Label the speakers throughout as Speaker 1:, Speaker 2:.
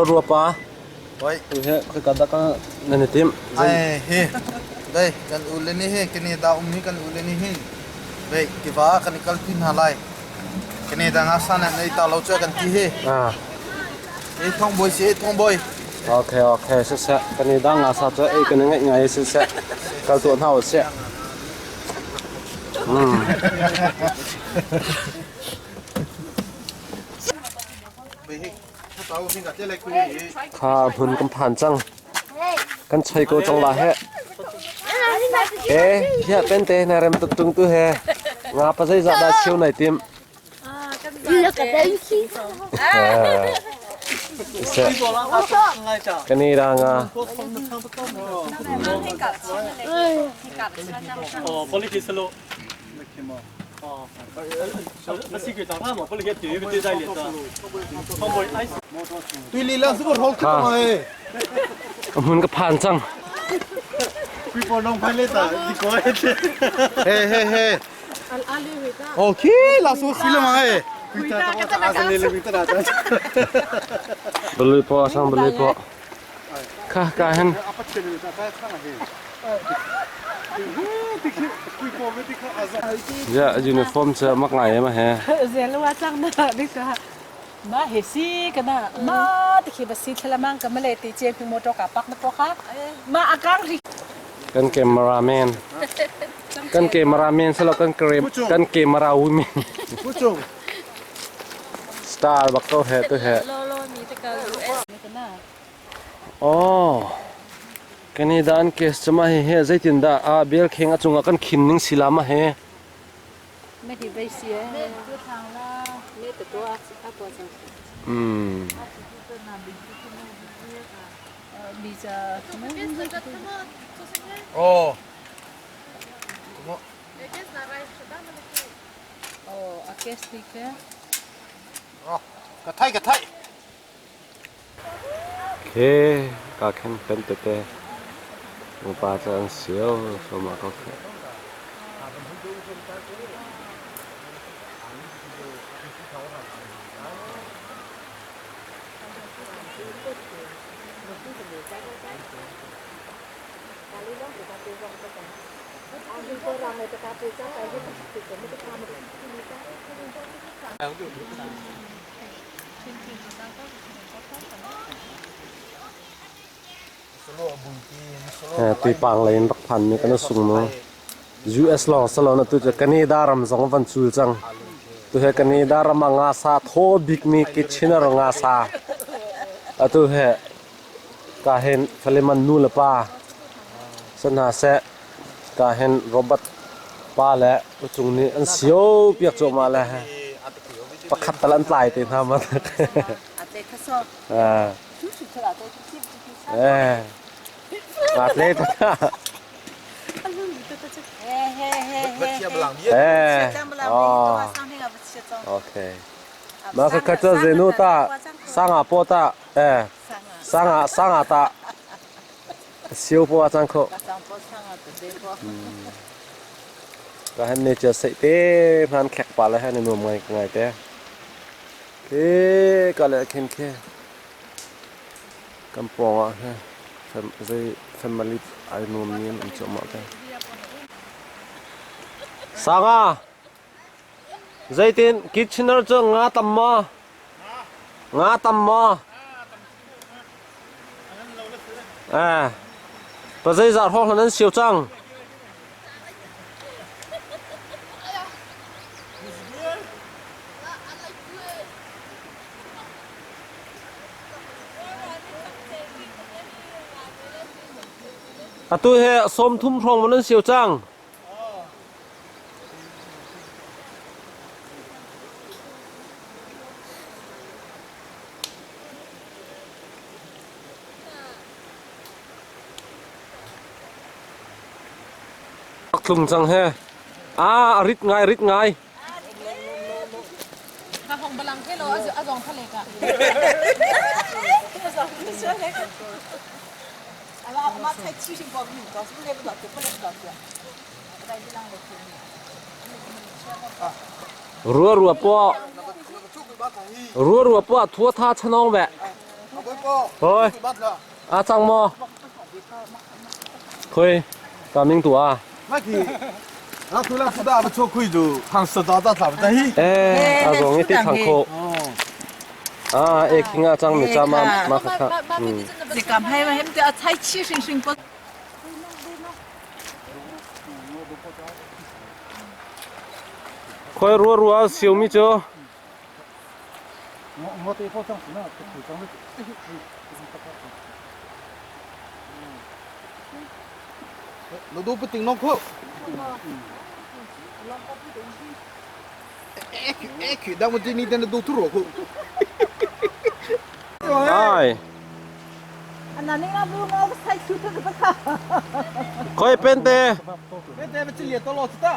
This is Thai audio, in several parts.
Speaker 1: รัวปลา
Speaker 2: Oi.
Speaker 1: เฮ้ยคือกันตะกันนั่นทีม
Speaker 2: Ai he. Đây, kan uleni he, kini da ummi kan uleni he. Đây, kiva kan kalpin halai. Kini da ngasana nei ta lo cha kan ti he. Ei thong boy se thong boy.
Speaker 1: โอเคเสร็จกันนี่ดังอาซาจะไอ้กันง่ายๆเสร็จกันตัวเท่าเสียข้าหุ่นกำพันจังกันใช้กูจังละเฮเฮ้เฮียเป็นเตะในเรื่องตุ้งตู้เฮงาปัจจัยจะได้เชียวในทีมเสร็จกันนี่ดังอ่ะ
Speaker 3: politics lo secret 长他嘛politics 对不对在里头tomboy ice
Speaker 2: Tui li lang subur hol kham hai.
Speaker 1: หุ่นกำพันจัง
Speaker 2: People long phai le ta di ko he he. Okay, la su film hai. Kita ta asal le kita ta.
Speaker 1: บลูพอช่างบลูพอข้าการเห็นเยอะยูนิฟอร์มเชื่อมักไหนมาแฮะ
Speaker 4: เสียแล้วว่าจังนะนี่ก็มาเฮซีกันนะมาตะกี้บัสซีทละมังกับมาเลยตีเจพิโมโตกับปักนะพวกค่ะมาอาการริ
Speaker 1: กันเกมมาราเมนกันเกมมาราเมนสลับกันเกมมาราวิมิน
Speaker 2: Pucung.
Speaker 1: สตาร์บักโตเฮตัวเฮ
Speaker 4: โลมีตะการยูเอสนี่กันนะ
Speaker 1: อ๋อกันนี่ด้านเคสจะมาเฮใจตินดาอาเบลเข่งอาจงกันขินนิงศิลามาเฮ
Speaker 4: ไม่ดีไปเสียตัวทางละไม่แต่ตัวอัพตัวจังบีจะ
Speaker 2: Oh.
Speaker 4: โอ้อาเกสติก
Speaker 2: Oh. Kathai kathai.
Speaker 1: โอเคก็แค่เป็นเตะอุปาจังเสียวสมัครก็แค่ตีปังเลยรักพันนี่กันสูงมั้ง US ลองสลอนตัวจะกันนี่ดารำสองวันชูจังตัวเฮกันนี่ดารำงาซาโทบิกมีกิชนรงาซาตัวเฮก็เห็นฟลิมันนูลป้าสนาเซก็เห็นโรบัตป้าและจุงนี้อันเสียวเปียกจมาแล้วประคับตะลันปลายตีทำมาอาเล่ตาโอเคมาคือคัตเจนูตาสังอาโปตาสังอาตาเสียวปัวจังโคก็ให้เนเจอร์เสเต้พันแขกปลาแล้วให้ในนวมไงเต้เฮ้ก็เลยเข็นแค่กำปองอ่ะฮะfamily ไอ้นวมนี้มันจะมาได้สังอาใจตินคิดชินร์จะงาตัมมาปะใจจัดห้องนั้นเสียวจังตัวเฮส้มทุ่มทองมันนั้นเสียวจังกลุ่มจังเฮริดไง
Speaker 4: ถ้าของบาลังเทโลอาจองทะเลกะมาใช้ชีวิตแบบนี้ก็สมมติว่าตัวคนเล็กก็ได้ที่นั่งรถ
Speaker 1: รัวปัวทั่วท่าชนองแบะ เฮ้ยอาจังมอคุยกามิงตัว
Speaker 2: ไม่คือเราคุยแล้วสุดามาโชว์คุยดูทางสตาร์ททำได้
Speaker 1: เอ๊ะอาตรงนี้ที่ทางโคเอกงาจังมิจามาค่ะ
Speaker 4: จะกำให้มันจะใช้ชื่อชิงๆปะ
Speaker 1: คุยรัวเสียวมิจ้า
Speaker 2: เราดูไปถึงน้องเขาคือดังวันนี้แต่เราดูทุกข์
Speaker 1: ไอ้
Speaker 4: อันนั้นนี่เรารู้ว่าใช้ชื่อเธอปะค่ะ
Speaker 1: คุยเป็นเต้
Speaker 2: เป็นเต้เป็นเฉลี่ยตลอดสุดา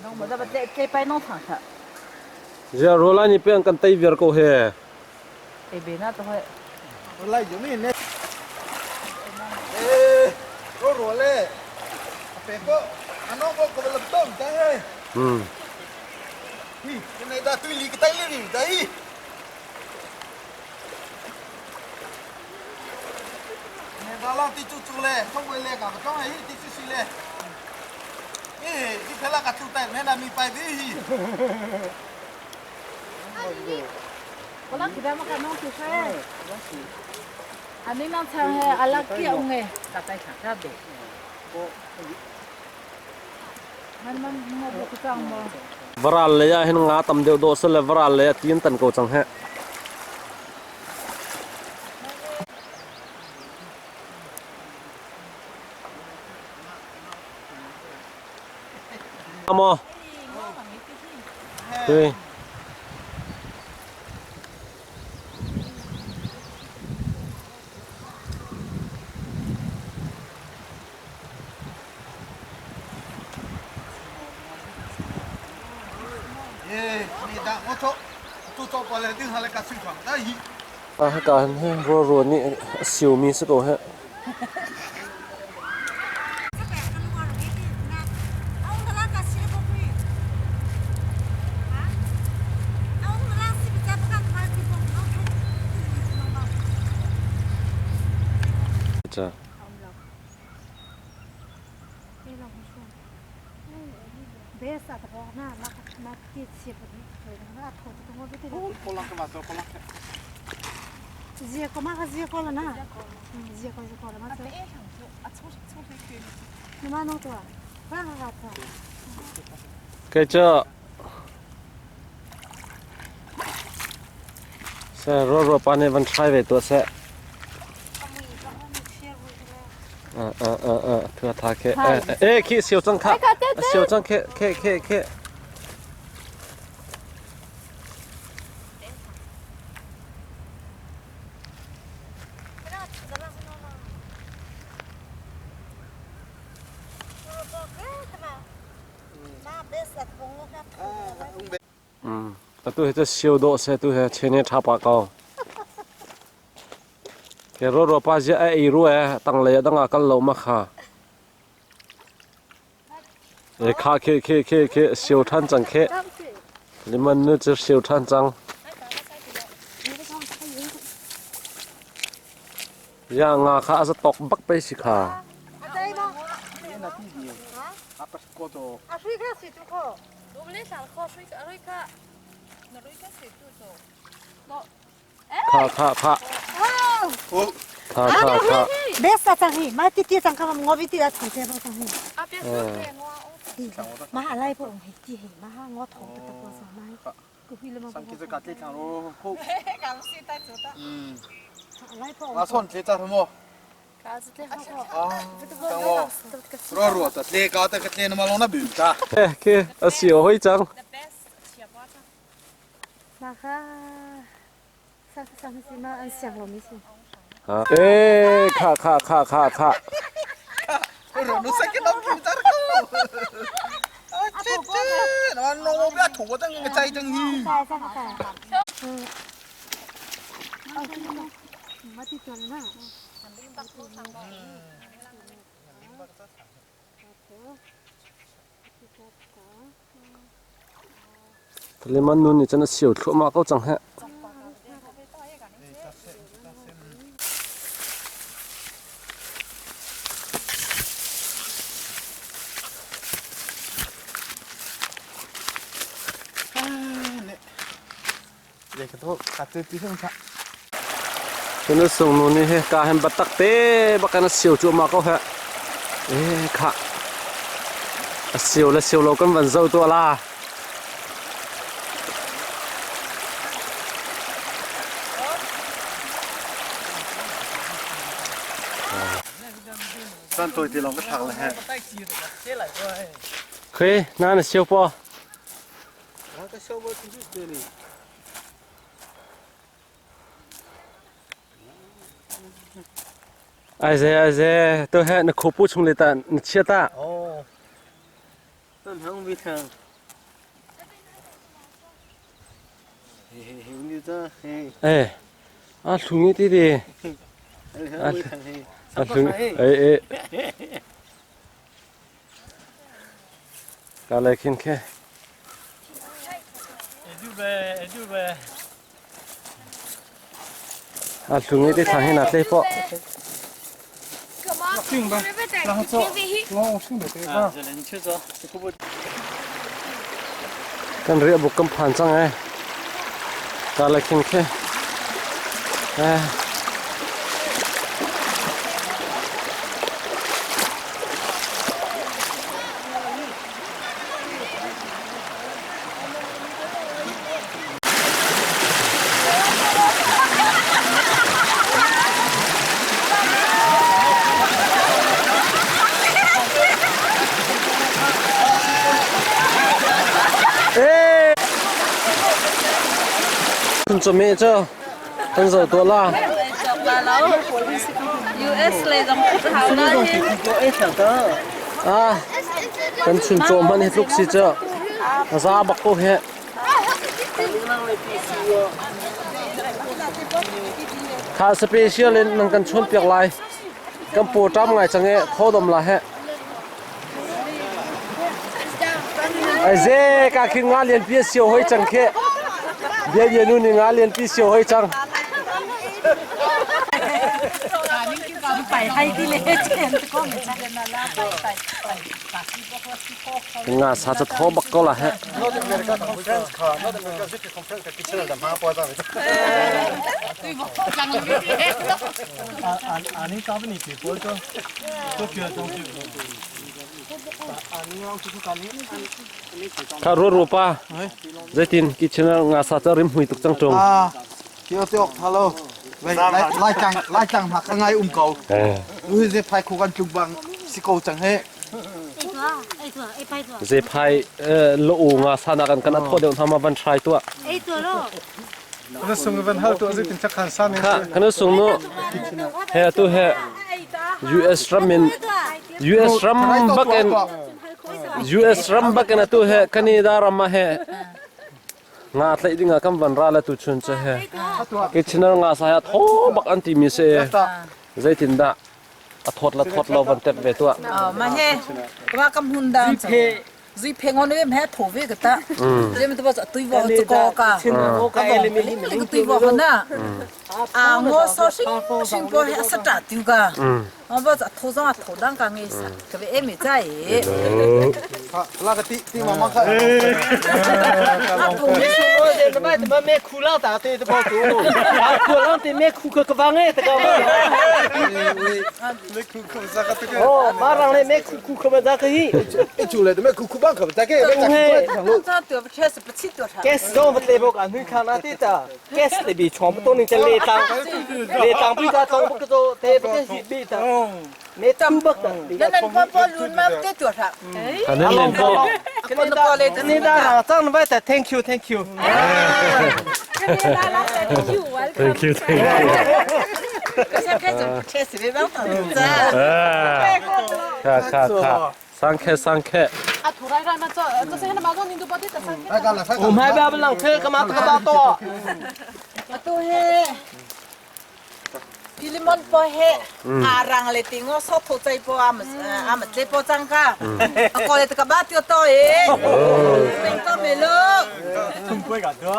Speaker 4: น้องบอกว่าจะไปน้องถังค่ะ
Speaker 1: จะรู้แล้วนี่เป็นกันไตเวียร์กูเฮ
Speaker 4: ไอ้เบน่าตัว
Speaker 2: อะไรอยู่นี่เนี่ยรัวเลยเป็ดก็อันน้องก็กำลังต้มใจนี่คนไหนด่าตุยลีก็ได้เลยนี่ได้เนี่ยดาราที่จู่ๆเลยต้องไปเลยกับต้องให้ที่จู่ๆเลยที่เพลากับจู่แต่แม่น่ะมีไปดิ
Speaker 4: คนละกี่แบบมากันน้องคือใครอันนี้น้องทำให้อะไรเกี่ยวไงตัดใจขาดได้เด็กมันบอกกูจังบ่
Speaker 1: วราเลยเห็นงาตำเดียวโดสเลวราเลยตีนตันกูจังฮะอโมเฮ้ย
Speaker 2: นี่ด่าโอ้โหจู่ๆไปเลยดึงอะไรกับสิ่งของได้ยี่
Speaker 1: การให้รัวนี่สิวมีสักตัวฮะจ้ะ
Speaker 5: เบสอะแต่พอหน้ามาที่เสียบแบบนี้เลยนะถอดตรงว่าไม่ได้
Speaker 2: พลังกันมาตัวพลัง
Speaker 5: เจียก็มากเจียก็แล้วนะเจียก็แล้วมาตัวนี่มาน้องตัวว่าอะไรตัว
Speaker 1: แกจะเสรัวปานในวันใช้เวตัวเสเพื่อทาเคขี้เสียวจังค่ะเสียวจังเคตัวจะเสียวโดเสตัวเชนชาปากเอาแกรัวป้าจะรัวตั้งเลยตั้งอากันลมาค่ะข้าเคเสียวท่านจังเคนี่มันนึกจะเสียวท่านจังย่างาข้าจะตกบักไปสิค่ะค่ะ
Speaker 5: เบสจังหิมาที่จังค่ะงอวิธีอะจังเจ้าจังหิมาอะไรพวกเฮที่มาหางอทองตะกัวสมัยกูพี่เลยมา
Speaker 2: สังเกตการที่ทางรู้คู่
Speaker 4: การสิได้จุด
Speaker 5: อะไรพวก
Speaker 2: อาส่วนที่จะทำโม
Speaker 4: การสิได้เขา
Speaker 2: จังโมรัวแต่เลี้ยก็แต่ก็เลี้ยนมาลงน้ำบิ่มจ้า
Speaker 1: เสียวห้อยจัง
Speaker 5: มาค่ะสังสิมาอันเสียงเราไม่สิ
Speaker 1: ค่ะ
Speaker 2: เราหนูสักกี่รอบกินจ้าเขาเจ๊น้องไม่ถูกจังใจจังฮี
Speaker 5: ใช่มาที่ตัวนะ
Speaker 1: ทะเลมันนู่นนี่จะน่าเสียวทั่วมาก็จังฮะ
Speaker 2: เด็กกระโดดกัดตื้อที่เพิ่งชัก
Speaker 1: จะน่าส่งนู่นนี่ฮะกาเห็นบัตตักเต้บักกันน่าเสียวทั่วมาก็ฮะค่ะเสียวและเสียวเรากันวันเจ้าตัวละ
Speaker 3: 三ตัวที่เราก็ถังเลยฮะ
Speaker 1: เฮ้ยนั่นเสียวปอไอ้เจ้ตัวฮะนักขบุชงเลยตานักเชียตา
Speaker 3: โอ้ต้นหางวิถังเฮ้ยนี่จ้าเฮ้ย
Speaker 1: ถุงนี้ดี
Speaker 3: หางวิถังเฮ้ย
Speaker 1: ถุงก็เลยกินแค่
Speaker 3: ดูเบ
Speaker 1: ถุงนี้ได้ทางให้นัดเลยปอ
Speaker 3: 你去走，可不。
Speaker 1: กันเรียบุกกำผ่านจังไงก็เลยกินแค่คุณจะมีเจ้าตั้งใจตัวละ
Speaker 6: US เลยต้องเขาได้
Speaker 1: กันชุนโจมันเห็ดลูกศิษย์เจ้าซาบักโกเฮข้าสเปเชียลเลยนั่งกันชนเปียกลายกันปูจ้ำไงจังเงี้ยโคดมละเฮไอ้เจ๊กาคิงงานเรียนพี่เสียวให้จังแค่เดี๋ยวนู่นงานเรียนพี่เสียวให้จัง
Speaker 4: ไปให้ที่เลเจนก็ไม่ใช่
Speaker 1: งานสาจะท้อบักก็ละฮะ
Speaker 3: อันนี้จ้าเป็นอีกตัวจ้าตัวเกี่ยวตรงที่
Speaker 1: ข้ารู้ป่ะเจตินกิจนงานสาจะริมหุยตุกจังจง
Speaker 2: เที่ยวเที่ยวฮัลโหลไล่จังหักง่ายเก่าเจ็บไฟคู่กันจุงบังสิโกจังเฮ
Speaker 1: เจ็บไฟลูกงาสานากันกันอัดพอเดี๋ยวทำมาบันทรายตัว
Speaker 5: ตัวโล
Speaker 2: นั่นส่งวันฮัลตัวเจ็บเป็นชักขันซ้ำ
Speaker 1: ค่ะกันส่งโน่เฮตัวเฮ US ramen US ram baken US ram baken tu he Canada ram ma he nga tlai dinga kam van ra la tu chun che he kitchen nga sa ya tho bak an ti mi se zaitin da a thot lo van tep ve tu
Speaker 4: ma he wa kam hun dan zui pengon ne me tho ve ka ta je me to ba tui wa to ko ka tui wa na ngo so sing bo he sa ta tu ka ba tho za tho dang ka nge sa ka ve me zai
Speaker 2: ลากตีมามาค่ะ
Speaker 3: มาแม่คูล่าตาเตะตะบอตูคูล่าเตะแม่คูกะบังเอ้ตะกะมา
Speaker 2: แม่คูสักตุก
Speaker 3: โอ้มารังเลยแม่คูกะบังตะกะฮี
Speaker 2: ไอ้จูเลยแม่คูบังกับตะกะแม่จักทางลูก
Speaker 4: ถ้าตัวเชื่อสิบชิดตัว
Speaker 3: แกสโดนเลยบอกอันนี้คานาติตาแกสเลยบีชอมตัวนึงจะเลตังปีตาตองบุกโตเตะไปสิบีตาเนตัมบักตัง
Speaker 4: นั่นพ่อลุ้นมาเตะตัวท่า
Speaker 1: อันนั้นเล่นก็
Speaker 3: คนตะเลยนี่ได้จังไว้แต่ thank you
Speaker 1: thank you
Speaker 4: ก็ใช่แค่จะเชื่อสิไม่บ้างจ้า
Speaker 1: ค่ะสังแค่
Speaker 4: ถูกไรกันมาจ้าจะใช้ให้มาต้องนินดูปฏิแต่สังแค่
Speaker 3: ผมให้แบบหลังเธอก็มาตะกะตาตัว
Speaker 4: ตัวเฮ พิลิมอนปอเฮอารังเลยติงอสอโทใจปออามันเจปอจังกะก็เลยตะกบ้าเตียวโตเอเป็นก็ไม่เลิก
Speaker 3: ทุ่มกล้วยกับตัว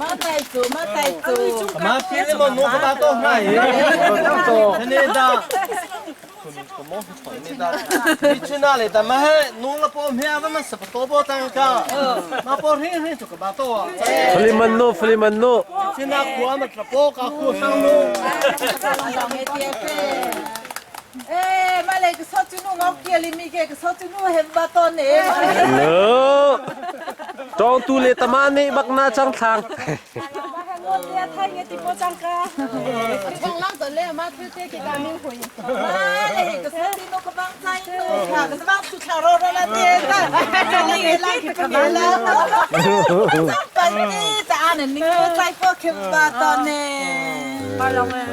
Speaker 4: มาไต่จูมา
Speaker 3: พี่เลยมันนุ่งมาตัวไหนนี่ดานี่ชื่อน่าเลยแต่มาให้นุ่งละปอมเฮียมันสับตัวปอตังกามาปอเฮียจุกบ้าตัว
Speaker 1: ฟลิมันโน
Speaker 3: ชื่อน่าขัวมันละปอกาขัวสังนุ่ง
Speaker 4: มาเลยก็สอดจูนูงอเกียลิมีเกก็สอดจูนูเห็นบ้าตอนนี้
Speaker 1: เนอะจองตูเลตมานี่บักนาจังทาง
Speaker 5: 我爹他也得不长个，从浪走来嘛，就这个大明会。
Speaker 4: มาเลยก็สอดจูนูก็บังใจนูค่ะก็จะบังสุดทางรถแล้วเนี่ยจ้ะจะเลยไล่กันมาแล้วจับไปนี่จะอ่านนี่ใจพวกเข้มบ้าตอนนี้มาลองเลย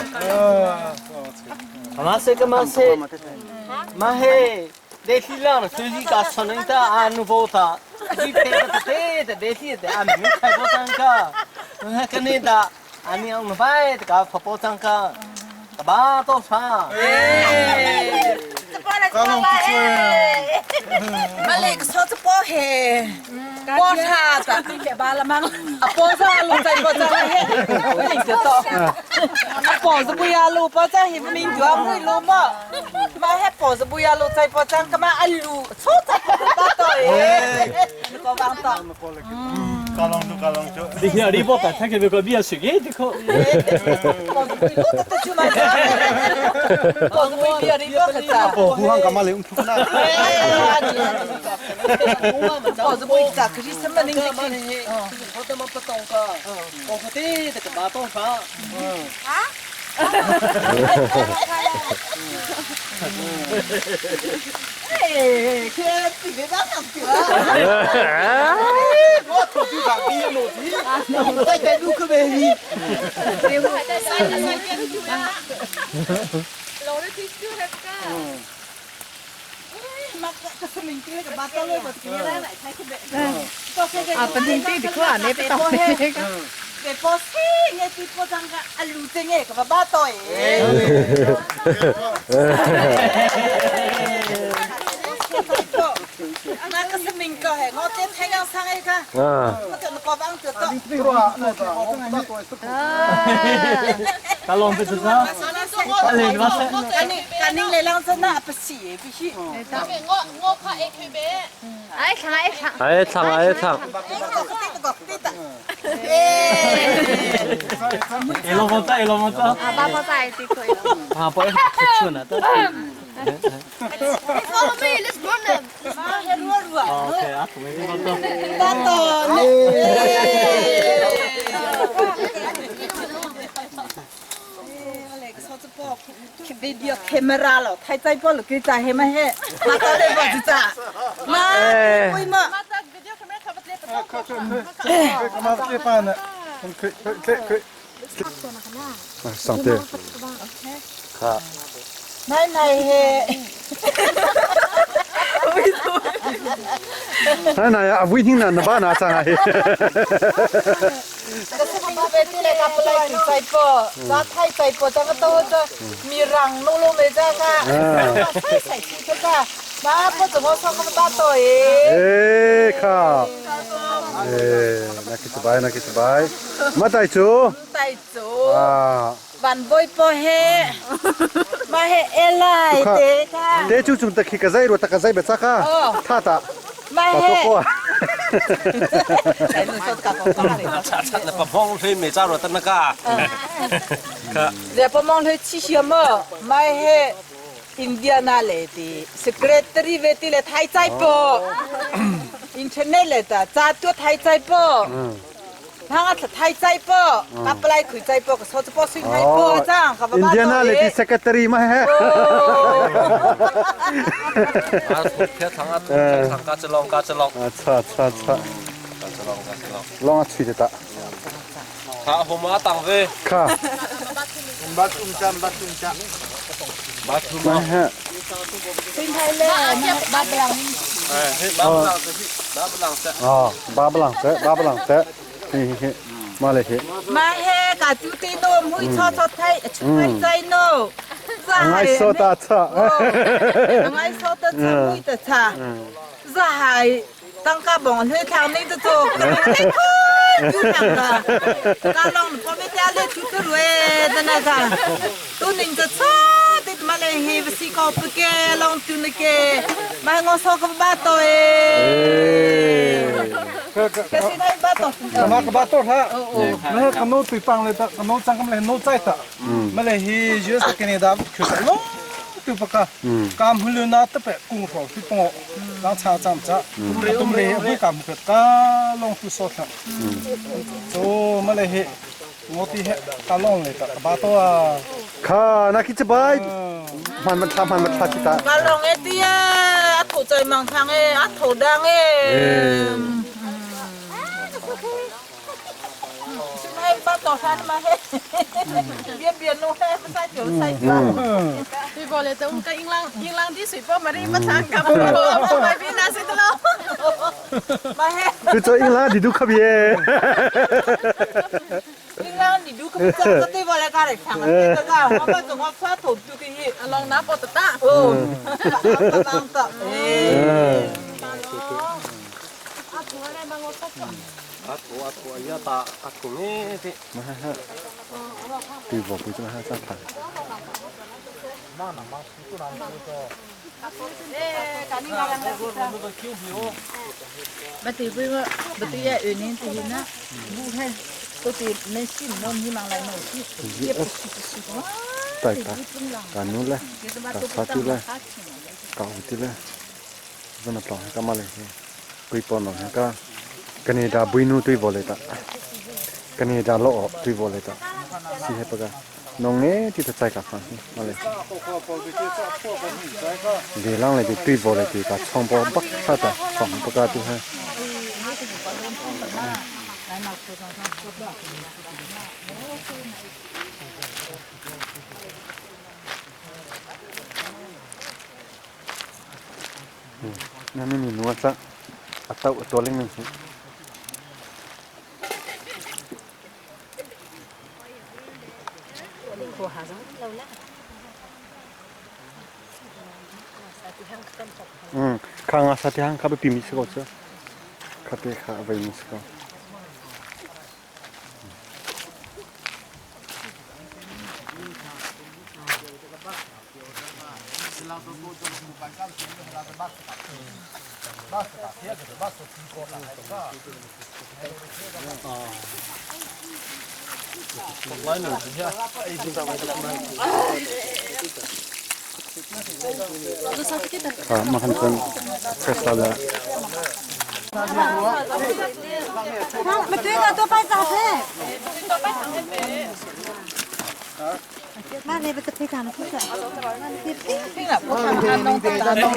Speaker 3: มาเสกมาเสมาเฮเดชิลังสุจิกาสนันตาอานุโบตาจิเปตเตเดชิเดอามิไทโบตังกากันนี่ดาอันนี้เอาไปตกาพโบตังกาตบ้าโตซา
Speaker 2: ก็ลงที่ช่วย
Speaker 4: มาเลยก็สอดปอเฮปอชาจ้ะนี่แค่บ้านละมั้งปอชาลูใจปอจ้าเฮไม่จะต่อปอจะบุยาลูปอจ้าเห็นมิงจัวมุยลูมามาให้ปอจะบุยาลูใจปอจ้าก็มาอัลลูชดใจปอต่อเก็วางต่อ
Speaker 2: ก็ลองจุ
Speaker 3: ดิเฮียรีบบอกแต่ถ้าเกิดเป็นคนบียสุกี้ดิเขา
Speaker 4: ปอจะบุยลูแต่จุมาจ้าปอจะบุยเบียรีบบอกจ้า
Speaker 2: โอ้หัวกับมาเลยทุกหน้า
Speaker 4: ปอจะบุยจ้าคริสต์มาสนี่
Speaker 3: มันเฮเขาจะมาประตองกาโอ้โหตีแต่กับบ้าโตซา
Speaker 4: แค่ติดได้ทำเสือ
Speaker 2: ว่าถูกที่สั่งดีหนูที่
Speaker 3: ได้แต่ดูคือเบบี
Speaker 4: มักจะสมิงที่กับบ้านต้องเลยแบบนี้แล้วไหนใช้คุณเบน
Speaker 6: 啊，本地地的话，那边到那个。
Speaker 4: เด็กพอสิเงี้ยที่พอจังก็อัลลูเจงเงี้ยกับบ้านต่อยนั่นก็สมิงก็เห็นเขาเต้นแทงยังสังเองค่ะเขาจะมาบ้างเจอต่อ
Speaker 2: ที่ว่าเนี่ยจะเอาตัวตัวสุด
Speaker 3: กาลงไปสุดแล้วอะไรวะ
Speaker 4: กันนี่เลยลังจะน่าไปสีไปสิ
Speaker 6: 哎，看哎看，
Speaker 1: ไอ้ทาง
Speaker 4: ก็ติดเอ๊
Speaker 3: เอลโมต้า
Speaker 6: 啊，爸爸在这可以了。
Speaker 3: อ่าปอยชวนนะตัว
Speaker 6: Follow me, let's run them.
Speaker 4: มาเห็นรัว
Speaker 3: โอเคอ่ะผมไม่รู้ตัว
Speaker 4: บ้านต่อเนี่ยวิดีโอแคมราหรอถ่ายใจป้อหรือกี่ใจให้มาให้มาต่อได้บ่จ้ะมาคุยมา
Speaker 2: มาเจ็บปานเนี่ยเคยสั่งเตะ
Speaker 1: ครับ
Speaker 4: ไหนเฮ
Speaker 2: ไหนอ่ะวิ่งที่นั่นบ้านอาจารย์
Speaker 4: ก็สมิงเป็นที่เลยครับเลยคือใจป้อว่าไทยใจป้อจังก็โตจะมีรังนุ่งๆเลยจ้าค่ะใส่ชุดจ้ามาพ่อจะมาส่งมาต่อเอง
Speaker 2: เอ้ครับนักกิจบายมาไต่จู
Speaker 4: ไต่จูบันบอยป้อเฮมาเฮเอไลเตค่ะ
Speaker 2: เตจูจุนตะขี้กระไซรัวตะกระไซเบ็ดซักค่ะท่าตา
Speaker 4: มาเฮ
Speaker 2: ปะโก้
Speaker 4: ไอ้หนูชดกับของป้าเลย
Speaker 1: ชัดๆแล้วปะพ้องเพลงเมจ้ารถตันกาครับ
Speaker 4: เดี๋ยวพอมองเลยชี้เชื่อมมาเฮอินเดียนาเลยดีสเกรตรีเวทีเลยไทยใจป้ออินเทอร์เน็ตเลยจ้าจ้าตัวไทยใจป้อทางอัตไทยใจป้อกับปลายขุยใจป้อก็สดป้อสิ่งไทยป้อจ้างครับ
Speaker 2: อินเดียนาเลยที่ secretary มาฮะ
Speaker 1: แค่ทางกาจะลอง
Speaker 2: ช่าลองช่วยเด็ด
Speaker 1: ถ้าผมมาตังเว
Speaker 2: ค่ะ
Speaker 1: บัตรมา
Speaker 2: มาฮะ
Speaker 4: สิ่งไทยเลยบ้านเรา
Speaker 1: เฮ้ยบ้าบลังเสร็จ
Speaker 2: อ๋อบาบลังเตะนี่
Speaker 1: มาเลยที
Speaker 4: มาเฮกะจุติโนมุยชอไทยช่วยใจโน
Speaker 1: ไงโซตาชะ
Speaker 4: ไงโซตาชะมุยตาชะจะหายตั้งกะบ่อนเฮทางนี้จะโตก็ไม่ค่อยอยู่ทางกะกะลองพอไม่ได้เลยจุดรวยตะนะกะตัวนึงจะชะติดมาเลยเฮวสิกอปเกลองตุนเกมางอซอกบะโตเอก็สิได้บะโต
Speaker 7: มากับบ้านโตฮะไม่ให้ขนมตุยปังเลยแต่ขนมจังกำลังโน้ตใจตะไม่เลยฮีเยอะสักแค่ดับคือสล้อตุยปากกามหุ่นนาตะเปะกุ้งรอตุยปงล้างชาจำจ้ะตุ้มเลี้ยบุกามเกิดกาลงตุยสดฮะโซ่ไม่เลยฮีงอตีเฮกาลงเลยแต่บ้านโตอ่ะ
Speaker 1: ค่ะนักกิจบายมันทำจิตาก
Speaker 4: ะลองเอเตียอะโถใจมังทางเออะโถดังเอให้บ้านต่อทันมาเฮเบียนโนเฮภาษาเจียวใส่กัน
Speaker 6: พี่บอกเลยแต่อุ้งก็ยิงลังที่สุดป้อมารีมาทางกับพ่อไปพี่นาสิตลอด
Speaker 4: มาเฮ
Speaker 1: คือตัวอิงลาดิดูขบีเอ
Speaker 4: ยิงลังดิดูกับจังก็ตีบอลกันเลยทางนี้ก็ว่าว่าจังว่าฟ้าโถดูกี่ลองนับปตตะโอ้ตามต่อเอ
Speaker 1: อัดยาตาอัดกูนี่สิมาฮะตีบอกกูจะมาหาสักพัก
Speaker 4: บัติวิว่าบัติยาอื่นนี่ตีนะบูให้ตัวตีในสิ่งนั้นยี่มังไรโน่ที่เก็บ
Speaker 1: ต่อยการนู้นเลยการฟาติเลยการอุติเลยจะมาต่อให้ก็มาเลยกุยปอนหน่อยก็กันนี่ดาบุยนูตุยบอเลยตากันนี่ดาโลอตุยบอเลยตาสิเหปกะน้องเนี่ยที่จะใจกับฟังมาเลยเดี๋ยวล่างเลยตุยบอเลยตีกับช่องบอบักซาตาช่องปกติฮะนั่นไม่มีนวดซะอัตตัวเล็กนึงสิข้างอาสาที่ห้างข้าไปพิมพ์สกอตจ้ะข้าไปข้าไปมิสกอตมาหันกันเฟสต์แล้ว
Speaker 5: มาด้วยกันตัวไปจ่าเพ่มาเลยไปจะไปทำที่ไหน
Speaker 4: นี่แหละพวกทำงานน้องตาน้อง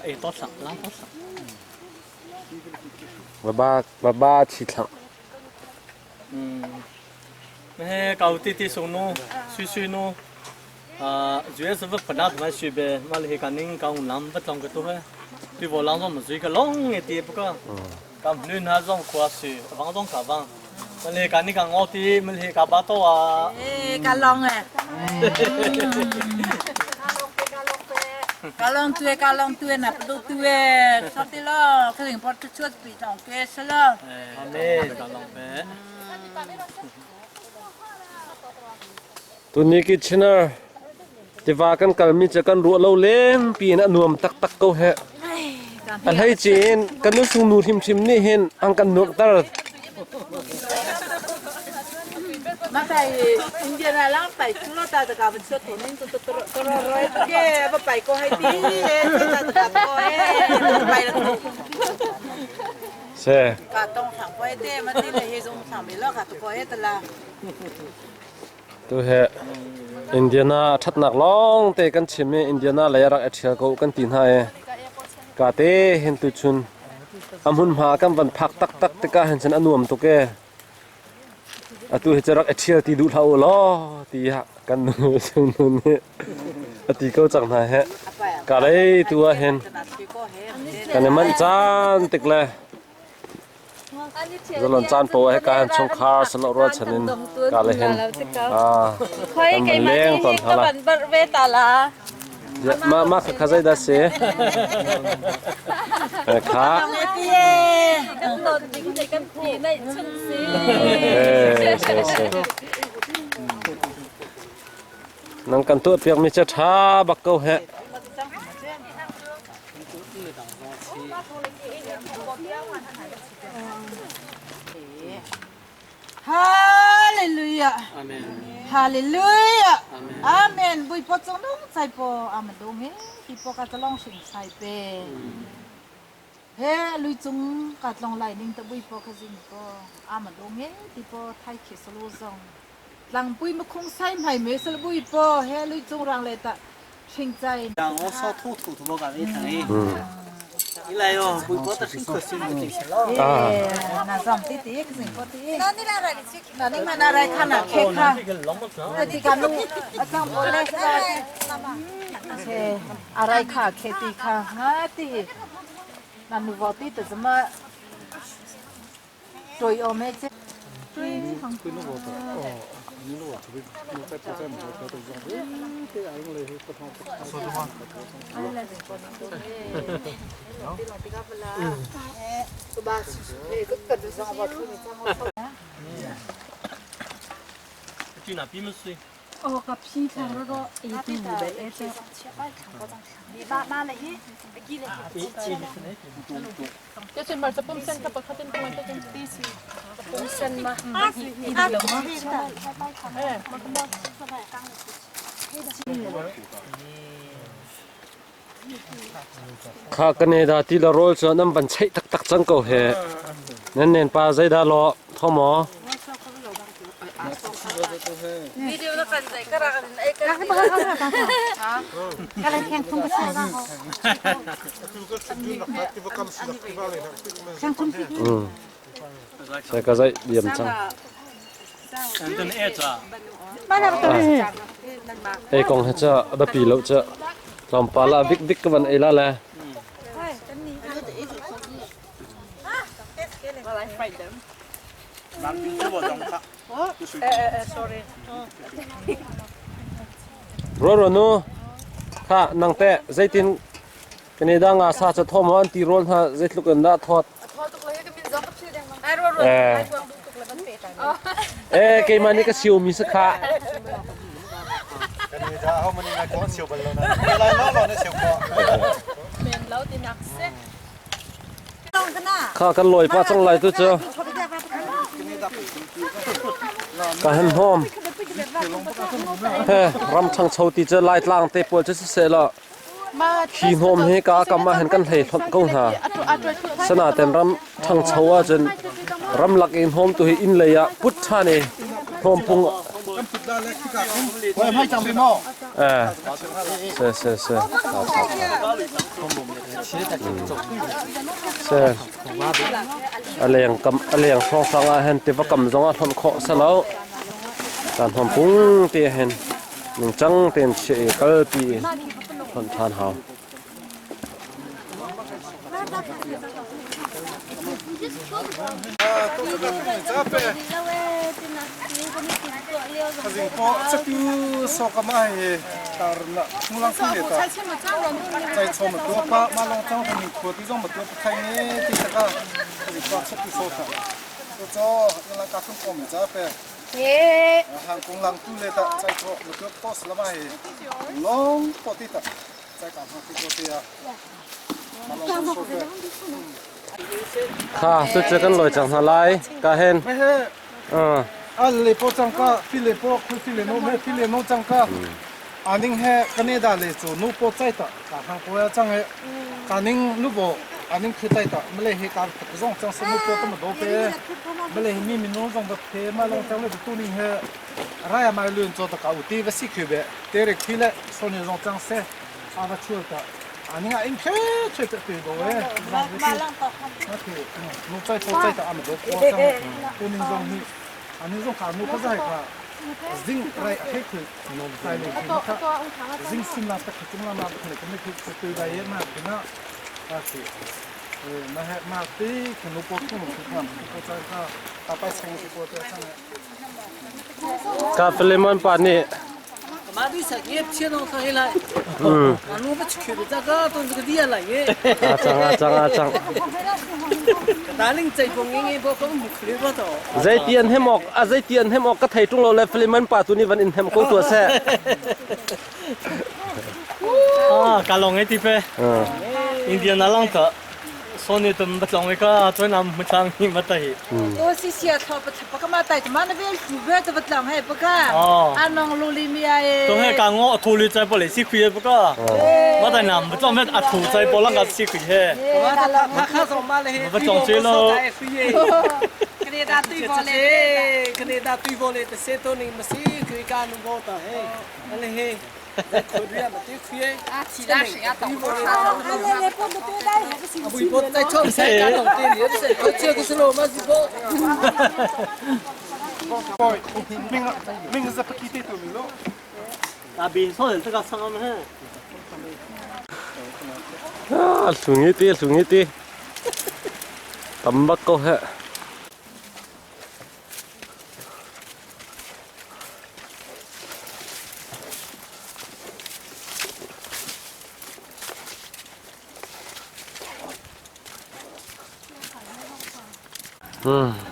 Speaker 3: เอ้ต้นสักล้างต้นสัก
Speaker 1: บ้าชิดหลัง
Speaker 3: ไม่ให้เกาตีส่งนู้ซุยนู้จุดสวัสดิ์ประดับมาช่วยเบมาเลยการนิ่งการล้ำบัดลองกันตัวที่ว่าล้ำต้องมาช่วยกันล้องเอตีปก็การนู่นหาต้องขวาสื่อวางต้องขาบางมาเลยการนิ่งการงอตีมาเลยการบ้าตัว
Speaker 4: การลองไงการลองตัวนะประตูตัวสติล่ะคือถึงพอช่วยปีสองเกสละ
Speaker 3: เมการลองเป๊ะ
Speaker 1: ตัวนี้กิชเนอร์จะว่ากันกันมีจะกันรัวเราเล่มปีน่ะนวมตักเกาเหะอันให้จีนกันนู้สูงนูทิมนี่เห็นอังกันนวมตลอด
Speaker 4: มาไปอินเดียน่ะล้างไปชุดตาตะการเป็นชุดตัวนี้ตัวร้อยแก่มาไปก็ให้ดีชุดตาตะการก็ให้ไปแล้ว
Speaker 1: ใช่
Speaker 4: ก็ต้องสั่งไปเต้มาที่ไหนให้ส่งสั่งไปแล้วค่ะตัวให้ตลาด
Speaker 1: ตัวเหะอินเดียนาทัดหนักร้องเตะกันชิมอินเดียนาเลยรักเอชเขากันตีนให้กาเต้เห็นตุชุนอำหุ่นหากันวันพักตักตะกาเห็นฉันอนวมตัวแก tu hejarak etial ti du thau lo ti ha kan nu sung nu ne ati ko chang na he ka lei tu a hen kan man chan tik le zalon chan po he ka han chung khar salo ro chanin ka le hen
Speaker 6: khoi cái mà
Speaker 1: leng ton
Speaker 6: các
Speaker 1: hala
Speaker 6: bạn bật về tà là
Speaker 1: ma kha zai da se kha
Speaker 6: các lột những cái căn gì này chân xí
Speaker 1: nang kan tu piak mi cha tha bak ko he
Speaker 4: Hallelujah. Amen. Hallelujah. Amen. Bui po chong dong sai po amen dong he. Ki po ka long sing sai pe. He lui chung ka long lai ning ta bui po ka jing po amen dong he. Ki po thai ki solo zong. Lang bui ma khong sai mai me sel bui po he lui chung rang le ta sing chai.
Speaker 3: Đang có số thu thủ thủ cái gì thằng ấy. Cái này rồi, bùi bó ta sinh khởi sinh một tí xe lo.
Speaker 4: Na zam ti ti cái jing po ti. Na ni ma na rai kha na khe kha. Ti ka nu asam po le sa. Che arai kha khe ti kha nga ti. Na nu vo ti ta zama. Rồi ôm hết chứ.
Speaker 3: Chuyện nào phim suy.
Speaker 5: gặp phi thằng đó ý kiến gì đấy em sẽ đi ba ba này hết cái này
Speaker 6: cái chuyện màจะปุ่มเส้นกับปกติเป็นมันจะเป็นตีสีปุ่มเส้นมา
Speaker 5: đi được mà
Speaker 1: kha Canada ti la roll cho nam ban chei tak tak chang ko he nen pa zai da lo thomo
Speaker 6: video nó cần dạy các bạn ấy cái
Speaker 5: cái này khen không có sai đâu khen không thích
Speaker 1: sai ka zai diam chang
Speaker 3: Tên e cha.
Speaker 5: ba là tôi
Speaker 1: ei kong ha cha ba pi lo cha lam pa la vik vik ka ban ei la la
Speaker 2: Làm gì chứ bọn chúng ta.
Speaker 6: sorry
Speaker 1: ro no kha nang te zai tin Canada nga sa cha thomo an ti rol ha zai tluk an da thot ke mani ka siu mi sa kha
Speaker 2: Canada hôm nay là có siêu bẩn luôn nè. Lại nó siêu quá.
Speaker 6: mình lâu thì nặng sẽ
Speaker 1: kha kan loi pa chang lai tu cha ka han hom he ram chang chau ti cha lai tlang te pol cha se la khi hom he ka kam ma han kan thei thot ko ha sana ten ram thang chawa chen ram lak in hom tu hi in leya put tha ne hom pung
Speaker 7: Em hay chẳng bị nó.
Speaker 1: se se aleng song sang a hen te va kam zonga thon kho sa lo tan hom pung te hen ning chang ten che kal pi thon than hao
Speaker 7: Kasi po sa tu so kamay tarna mulang sini ta. Tại so một tua pa malong chang thì ko ti so một tua khai ne ti ta ka kasi po sa tu so ta. So yang ka kum kom cha pe. Hang kong lang tu le ta tại so một tua pos la mai long po ti ta. Tại ka ha ti ko ti ya. Malong so pe.
Speaker 1: kha tu che kan loi chang ha lai ka hen
Speaker 7: le po chang ka file po khu file no me file no chang ka aning he Canada le chu nu po chai ta ka hang ko ya chang he kaning nu bo aning khu tai ta mele he ka zong chang se nu po to ma do pe mele he mi no zong da pe ma long chang le tu ni he ra ya ma lun cho ta ka u ti va si khu be direct file so ni zong chang se a va chu ta aning a in khe che ta pe do he ma lang ta nu chai po chai ta am do po chang tu ni zong ni อันนี้ต้องขานุก็ได้ค่ะซิงไรให้คือใส่เลยคือนะคะซิงซิมลาตะขุ่มลามาคือก็ไม่คือตัวใดเยอะมากนะโอเคมาให้มาตีขนมปังขนมทุกอย่างก็จะก็ต่อไปใช้ที่ตัวเท่านั้น
Speaker 1: กาเฟเลมอนปานี่
Speaker 3: มาดิสักเย็บเชี่ยน้องเขาให้ไรอันนู้นไม่ชิวจ้าก็ต้องจะดีอะไรเงี้ย
Speaker 1: อาจัง
Speaker 3: ตาลิงใจพงงี้พวกเขาบุคลิกว่าต่อ
Speaker 1: ใจเตียนให้หมอกใจเตียนให้หมอกก็ไทยตรงเราเลยเฟลิมันป่าตัวนี้วันอินเทมก็ตัวแซ่
Speaker 8: การลงไอ้ที่เป้อินเดียนั่งลงก็โซนนี้ตัวมันลงไอ้ก็ตัวน้ำมันช่างหิมะตาย
Speaker 4: ตัวสิเสียทอปะปะก็มาแต่มันเวียนฟูเวตะบัดหลังให้ปะก็อันนองลูลิมีไอ
Speaker 8: ตัวให้การง้อทูลิใจปเลยสิคุยปะก็มาแต่น้ำมันต้องไม่อัดทูใจปลังกับสิคุยเฮ่
Speaker 3: มาข้าส่งมาเลย
Speaker 8: มาจงเชื่อเรา
Speaker 3: คะแนนดาตุยบอลเลยคะแนนดาตุยบอลเลยแต่เซตตัวนี้มาสิคุยการนุ่งโบตาเฮ้อะไรเฮ้คนเรียนมาที่คุย
Speaker 4: 其他谁要懂不好เลยพวกมันตัวได้
Speaker 3: 啊，不一般在唱赛干弄这里，这个这个是罗马是不？
Speaker 7: 明是不记得ตัวนี้แล้ว
Speaker 8: 那边说人这个什么呢？
Speaker 1: สูงนี้ตีตำบักก็ฮะ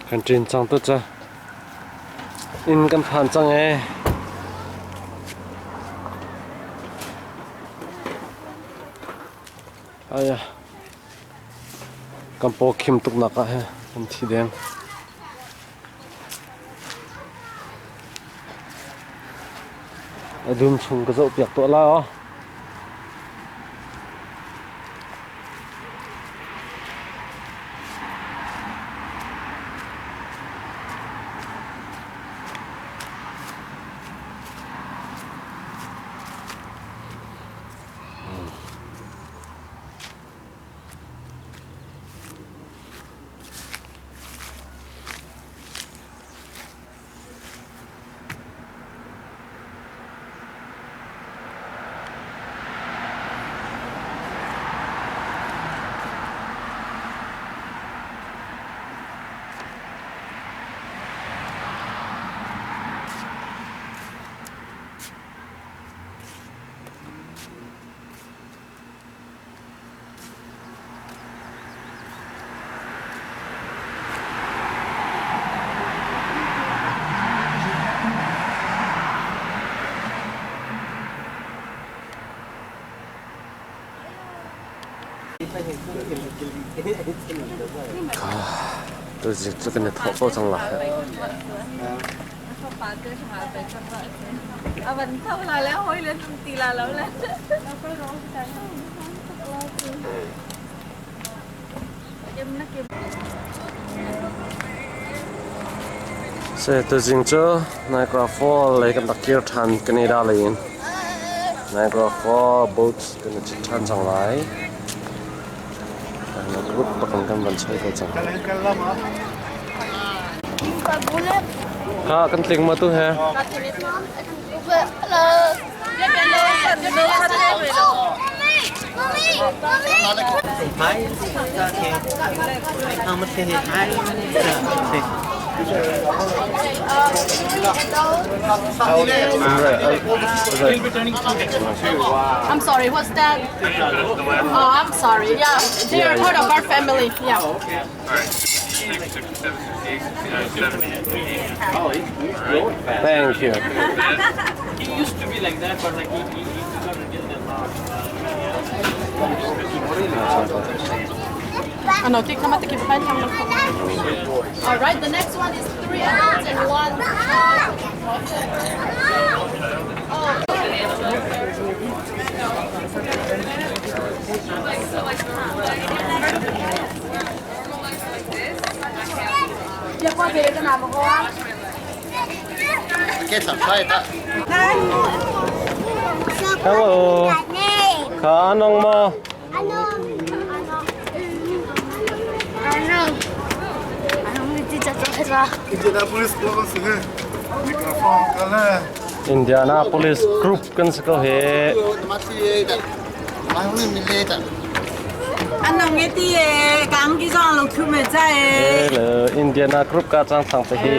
Speaker 1: กันจีนจังตัวจ้ะอินกันผ่านจังไงไอ้ยะกันโปคิมตุกนักอะฮะกันทีเดียงไอ้ดุมชุงก็จะเปียกตัวแล้วอ๋อตัวจะกันเนี่ยท้องจังหวะ
Speaker 6: เอาวันเท่าไรแล้วเฮ้ยเล่นตีลาแล้วแหละ
Speaker 1: เสร็จตัวจริงเจ้านายกราฟอลเลยกันตะเกียร์ทันกันนี่ได้เลยนายกราฟอลบูทกันจิตทันจังไรนักรุกประกันกันบันใช้ก็จังข้ากันติงมาตู้แฮ
Speaker 6: I'm sorry, what's that? Oh, I'm sorry. Yeah, they are part of our family. Yeah.
Speaker 1: Thank you.
Speaker 8: He used to be like that, but like he got rid of them.
Speaker 6: All right, the next one is 3 adults and 1 child.
Speaker 1: Hello. Khá nông mơ.
Speaker 2: Indianapolis Global Singer. Microphone kala.
Speaker 1: Indianapolis Group kan seko he
Speaker 4: anh nghe tí cảm cái gió lục chung mệt ra
Speaker 1: le Indiana Group ka chang thang te he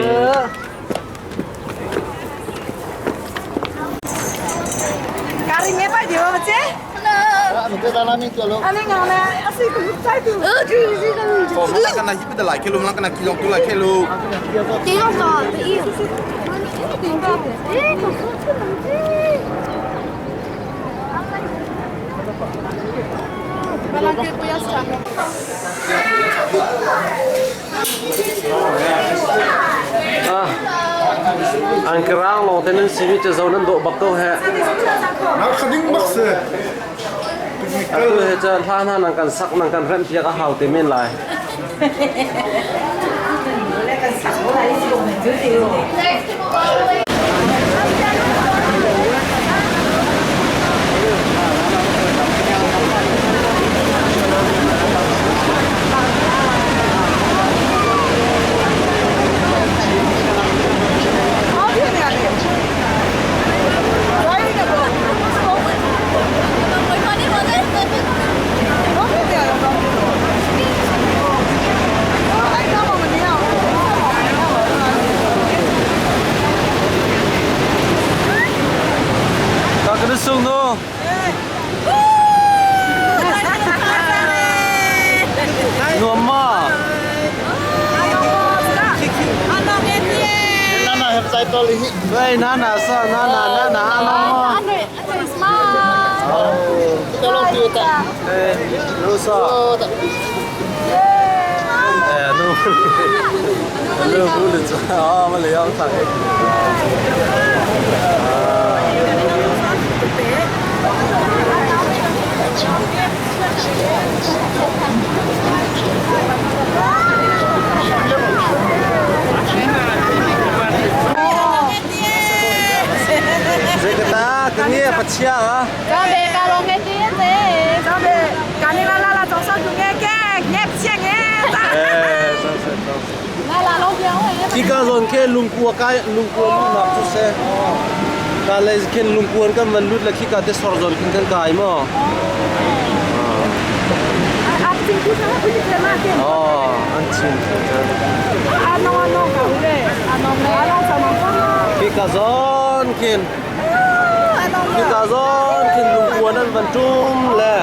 Speaker 4: cari nghe phải điều mà chứ anh ấy ngon nè anh sĩ cũng sai từ
Speaker 2: Oh, malah kena hip dah lah. Kilo malah kena kilo tu lah kilo.
Speaker 1: anh kerang lo tenen sini che zau nan do bak ko he
Speaker 2: Nak kading makse.
Speaker 1: tu he cha thla na nang kan sak nang kan rem pia ka hau te men lai sung no Nuama
Speaker 2: Nana have title ini.
Speaker 1: Wei nana sa nana ano
Speaker 2: Tolong dia tak.
Speaker 1: lu sa lu lu sa ma le yang sa Zekata kenge pachia ha
Speaker 6: Sabe, kalau ngetin deh.
Speaker 4: Sabe, kanila la trong sao chúng nghe nghe chiang nghe ta.
Speaker 6: Là lâu nhiều rồi.
Speaker 1: Tika zon ke lungkua lu na tu se ka le ken lungkuan ka man lut la ki ka te sor zon kin kan kai mo
Speaker 4: Anh tin cứ sao cứ thế mà thế.
Speaker 1: an chin
Speaker 4: Ano ka ule. Ano sa mga.
Speaker 1: ki ka zon kin ki ka zon kin lungkuan an van tum le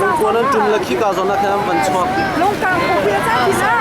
Speaker 1: lungkuan an tum la ki ka zon na kan van chwa
Speaker 4: Long kang ko bia sa pisa.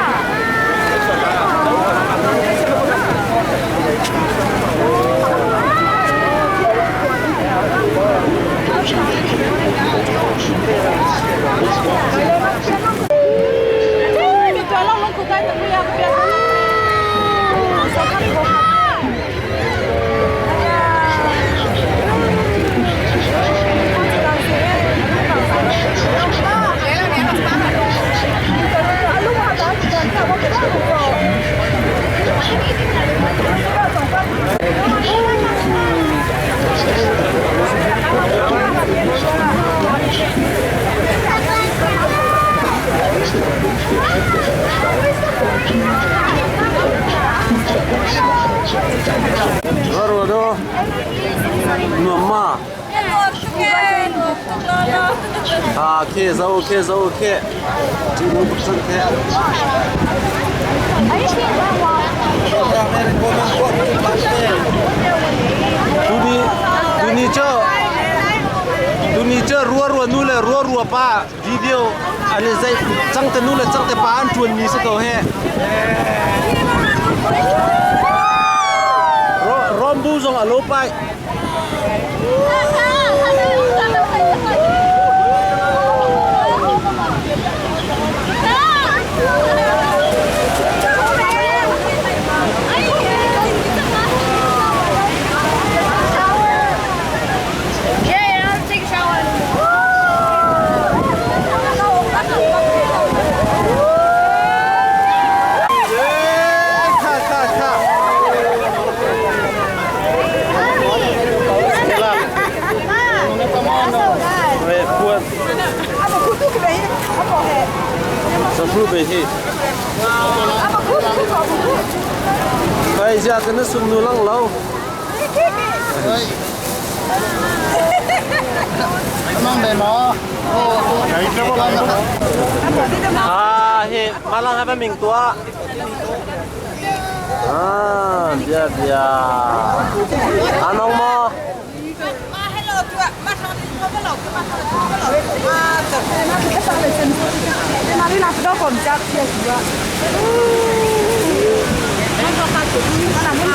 Speaker 1: Baru do Nuama ke zau ke ji no putsan ke Duni cho ruwa nule ruwa pa video ane zai chang te nule chang te pa an tuan ni se ko he Rombu zong alo pai Sa fruit he Đây ra cái nó sung nu lăng lâu.
Speaker 2: Mang đến nó.
Speaker 1: À, hi, malang apa ming tua? À, dia dia. Anong mo?
Speaker 4: Hello, mà sao đi có cái lẩu cái mà nó đi làm đâu còn chắc thiệt quá. Anh có khác gì? Anh làm cái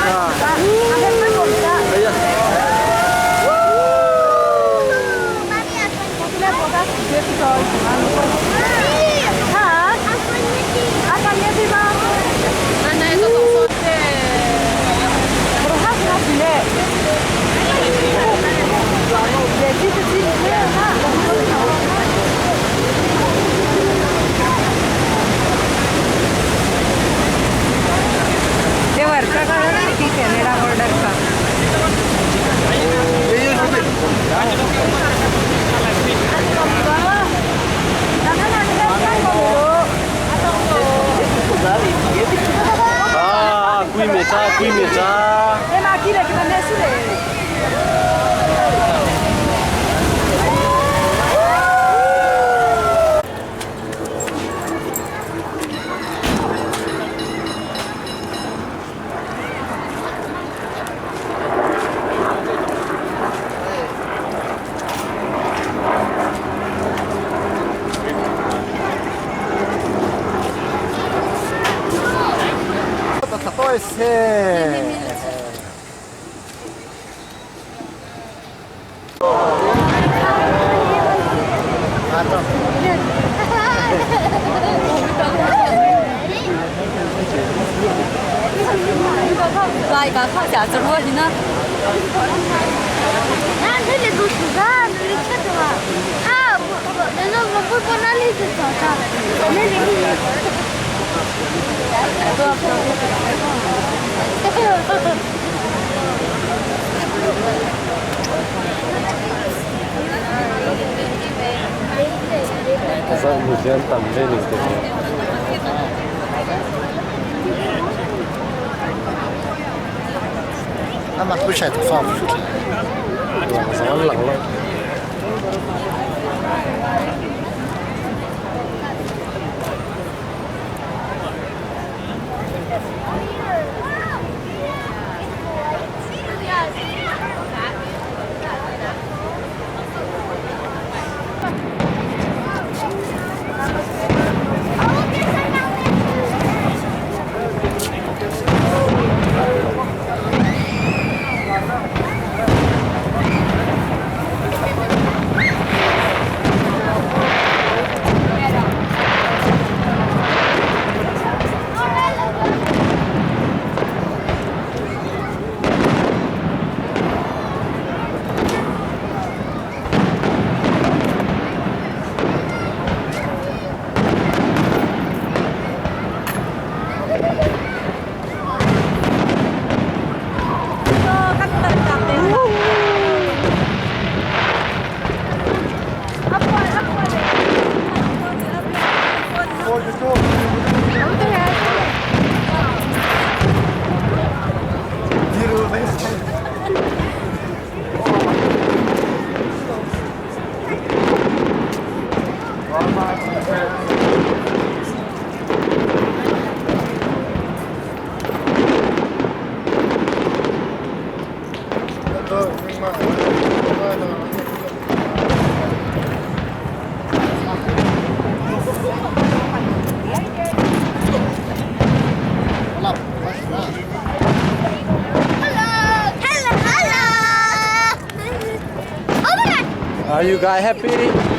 Speaker 4: anh làm cái còn chắc.
Speaker 1: Bây giờ.
Speaker 4: Hả? Anh nghe gì ba? Anh này có số thế. Rồi hát nó gì đấy? Để đi đi ha. ये वर्षा का है ना ठीक है मेरा ऑर्डर का
Speaker 1: À, quy mì cha, quy mì cha.
Speaker 4: em mà kia là cái vấn đề gì đấy
Speaker 1: Tôi xe.
Speaker 5: Lại cả khác giả cho luôn thì nó.
Speaker 9: 난 근데 너 누가 너를 찾아와. 아, 내가 먹을 뻔한 일이 있었어. 내내
Speaker 1: Sao một dân tầm lên được thế?
Speaker 2: Anh mặc cái thủ pháp.
Speaker 1: Sáng lặng lắm. Are you guys happy?